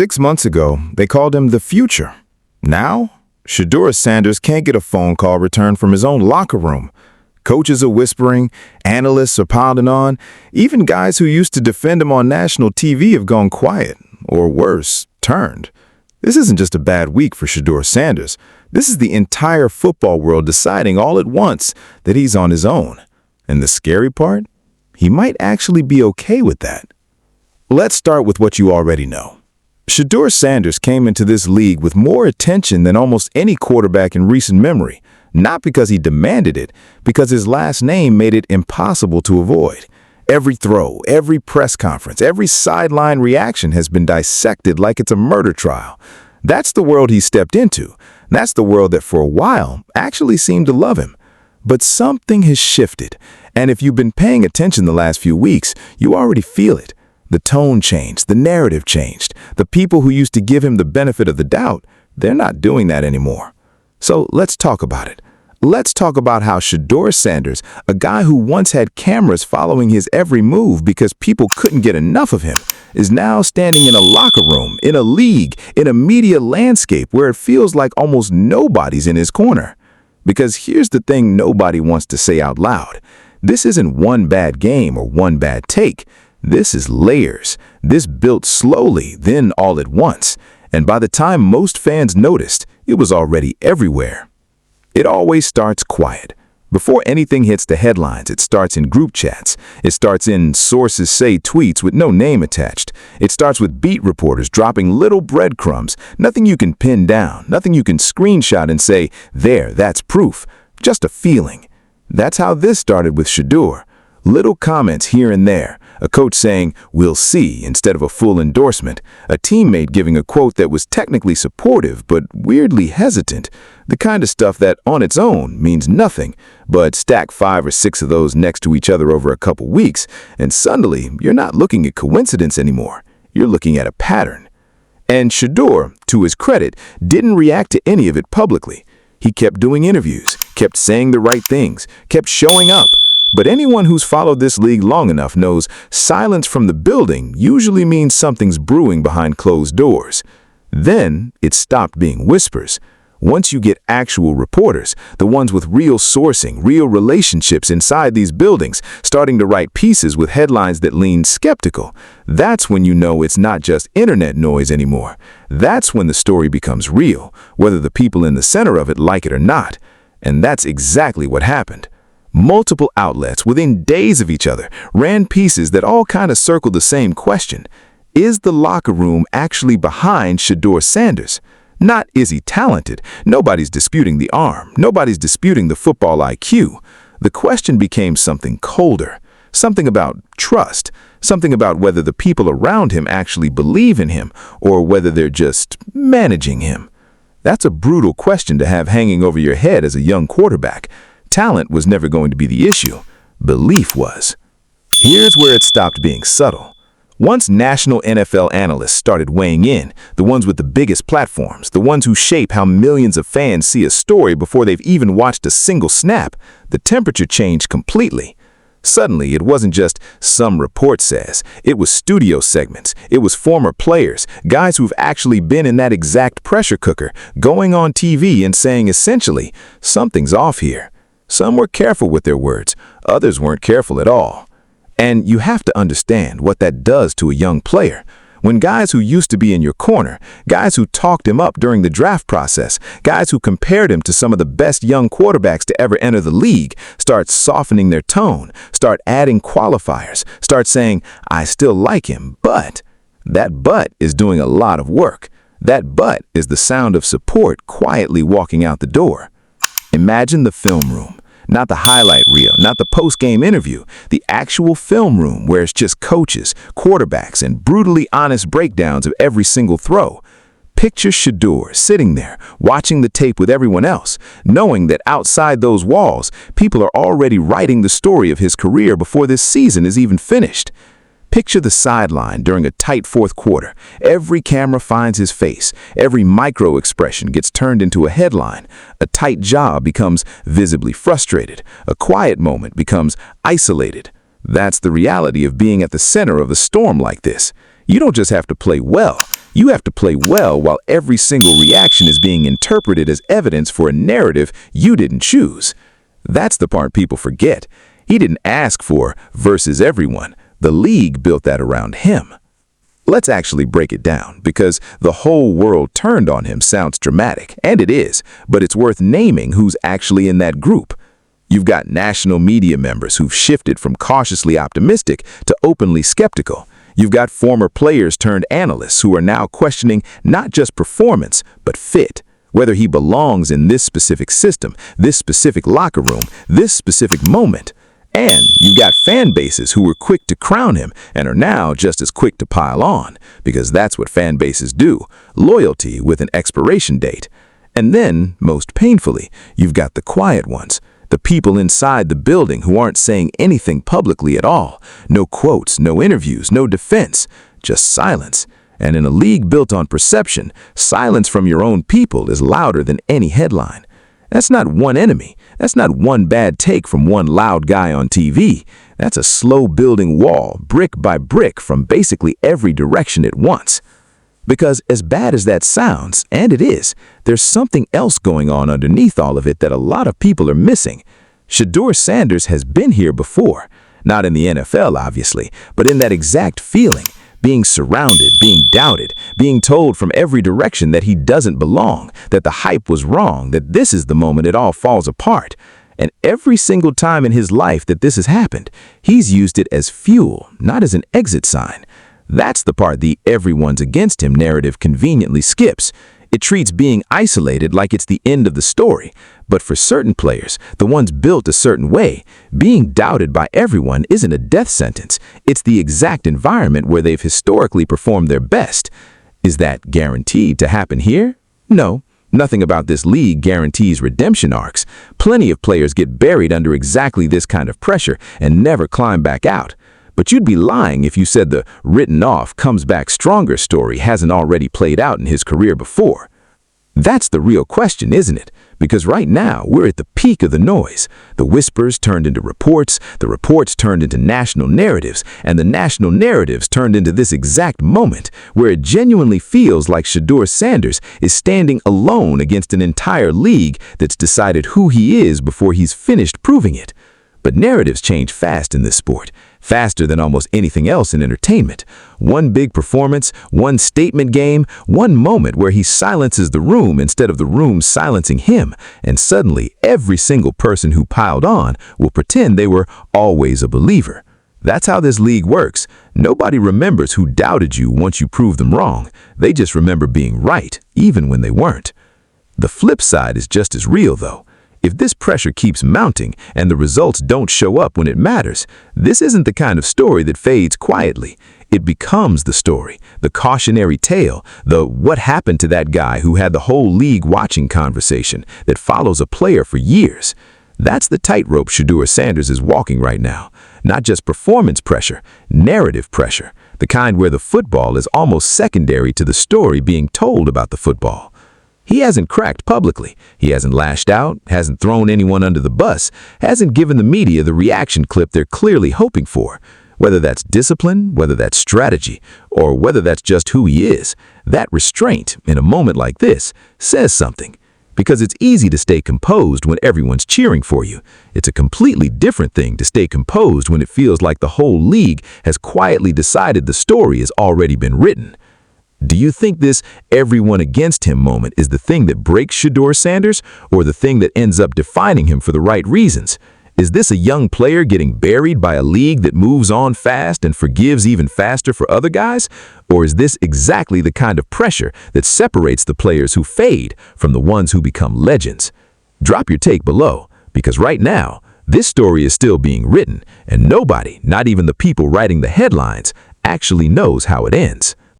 6 months ago, they called him the future. Now, Shedeur Sanders can't get a phone call returned from his own locker room. Coaches are whispering, analysts are piling on, even guys who used to defend him on national TV have gone quiet, or worse, turned. This isn't just a bad week for Shedeur Sanders. This is the entire football world deciding all at once that he's on his own. And the scary part? He might actually be okay with that. Let's start with what you already know. Shedeur Sanders came into this league with more attention than almost any quarterback in recent memory, not because he demanded it, because his last name made it impossible to avoid. Every throw, every press conference, every sideline reaction has been dissected like it's a murder trial. That's the world he stepped into. That's the world that for a while actually seemed to love him. But something has shifted, and if you've been paying attention the last few weeks, you already feel it. The tone changed, the narrative changed. The people who used to give him the benefit of the doubt, they're not doing that anymore. So let's talk about it. Let's talk about how Shedeur Sanders, a guy who once had cameras following his every move because people couldn't get enough of him, is now standing in a locker room, in a league, in a media landscape where it feels like almost nobody's in his corner. Because here's the thing nobody wants to say out loud. This isn't one bad game or one bad take. This is layers. This built slowly, then all at once. And by the time most fans noticed, it was already everywhere. It always starts quiet. Before anything hits the headlines, it starts in group chats. It starts in sources say tweets with no name attached. It starts with beat reporters dropping little breadcrumbs, nothing you can pin down, nothing you can screenshot and say, there, that's proof. Just a feeling. That's how this started with Shedeur. Little comments here and there, a coach saying, we'll see, instead of a full endorsement, a teammate giving a quote that was technically supportive but weirdly hesitant, the kind of stuff that on its own means nothing, but stack 5 or 6 of those next to each other over a couple weeks, and suddenly you're not looking at coincidence anymore, you're looking at a pattern. And Shedeur, to his credit, didn't react to any of it publicly. He kept doing interviews, kept saying the right things, kept showing up. But anyone who's followed this league long enough knows silence from the building usually means something's brewing behind closed doors. Then it stopped being whispers. Once you get actual reporters, the ones with real sourcing, real relationships inside these buildings, starting to write pieces with headlines that lean skeptical, that's when you know it's not just internet noise anymore. That's when the story becomes real, whether the people in the center of it like it or not. And that's exactly what happened. Multiple outlets within days of each other ran pieces that all kind of circled the same question. Is the locker room actually behind Shedeur Sanders? Not is he talented. Nobody's disputing the arm. Nobody's disputing the football IQ. The question became something colder, something about trust, something about whether the people around him actually believe in him or whether they're just managing him. That's a brutal question to have hanging over your head as a young quarterback. Talent was never going to be the issue. Belief was. Here's where it stopped being subtle. Once national NFL analysts started weighing in, the ones with the biggest platforms, the ones who shape how millions of fans see a story before they've even watched a single snap, the temperature changed completely. Suddenly, it wasn't just some report says. It was studio segments. It was former players, guys who've actually been in that exact pressure cooker, going on TV and saying essentially, something's off here. Some were careful with their words, others weren't careful at all. And you have to understand what that does to a young player. When guys who used to be in your corner, guys who talked him up during the draft process, guys who compared him to some of the best young quarterbacks to ever enter the league, start softening their tone, start adding qualifiers, start saying, I still like him, but that but is doing a lot of work. That but is the sound of support quietly walking out the door. Imagine the film room. Not the highlight reel, not the post-game interview, the actual film room where it's just coaches, quarterbacks, and brutally honest breakdowns of every single throw. Picture Shedeur sitting there, watching the tape with everyone else, knowing that outside those walls, people are already writing the story of his career before this season is even finished. Picture the sideline during a tight fourth quarter. Every camera finds his face. Every micro expression gets turned into a headline. A tight jaw becomes visibly frustrated. A quiet moment becomes isolated. That's the reality of being at the center of a storm like this. You don't just have to play well. You have to play well while every single reaction is being interpreted as evidence for a narrative you didn't choose. That's the part people forget. He didn't ask for versus everyone. The league built that around him. Let's actually break it down, because the whole world turned on him sounds dramatic, and it is, but it's worth naming who's actually in that group. You've got national media members who've shifted from cautiously optimistic to openly skeptical. You've got former players turned analysts who are now questioning not just performance, but fit. Whether he belongs in this specific system, this specific locker room, this specific moment. And you've got fan bases who were quick to crown him and are now just as quick to pile on, because that's what fan bases do, loyalty with an expiration date. And then, most painfully, you've got the quiet ones, the people inside the building who aren't saying anything publicly at all. No quotes, no interviews, no defense, just silence. And in a league built on perception, silence from your own people is louder than any headline. That's not one enemy. That's not one bad take from one loud guy on TV. That's a slow-building wall, brick by brick, from basically every direction at once. Because as bad as that sounds, and it is, there's something else going on underneath all of it that a lot of people are missing. Shedeur Sanders has been here before. Not in the NFL, obviously, but in that exact feeling. Being surrounded, being doubted, being told from every direction that he doesn't belong, that the hype was wrong, that this is the moment it all falls apart. And every single time in his life that this has happened, he's used it as fuel, not as an exit sign. That's the part the everyone's against him narrative conveniently skips. It treats being isolated like it's the end of the story. But for certain players, the ones built a certain way, being doubted by everyone isn't a death sentence. It's the exact environment where they've historically performed their best. Is that guaranteed to happen here? No. Nothing about this league guarantees redemption arcs. Plenty of players get buried under exactly this kind of pressure and never climb back out. But you'd be lying if you said the written off, comes back stronger story hasn't already played out in his career before. That's the real question, isn't it? Because right now, we're at the peak of the noise. The whispers turned into reports, the reports turned into national narratives, and the national narratives turned into this exact moment where it genuinely feels like Shedeur Sanders is standing alone against an entire league that's decided who he is before he's finished proving it. But narratives change fast in this sport, faster than almost anything else in entertainment. One big performance, one statement game, one moment where he silences the room instead of the room silencing him, and suddenly every single person who piled on will pretend they were always a believer. That's how this league works. Nobody remembers who doubted you once you prove them wrong. They just remember being right, even when they weren't. The flip side is just as real, though. If this pressure keeps mounting and the results don't show up when it matters, this isn't the kind of story that fades quietly. It becomes the story, the cautionary tale, the what happened to that guy who had the whole league watching conversation that follows a player for years. That's the tightrope Shedeur Sanders is walking right now. Not just performance pressure, narrative pressure, the kind where the football is almost secondary to the story being told about the football. He hasn't cracked publicly, he hasn't lashed out, hasn't thrown anyone under the bus, hasn't given the media the reaction clip they're clearly hoping for. Whether that's discipline, whether that's strategy, or whether that's just who he is, that restraint, in a moment like this, says something. Because it's easy to stay composed when everyone's cheering for you. It's a completely different thing to stay composed when it feels like the whole league has quietly decided the story has already been written. Do you think this everyone against him moment is the thing that breaks Shedeur Sanders, or the thing that ends up defining him for the right reasons? Is this a young player getting buried by a league that moves on fast and forgives even faster for other guys? Or is this exactly the kind of pressure that separates the players who fade from the ones who become legends? Drop your take below, because right now, this story is still being written, and nobody, not even the people writing the headlines, actually knows how it ends.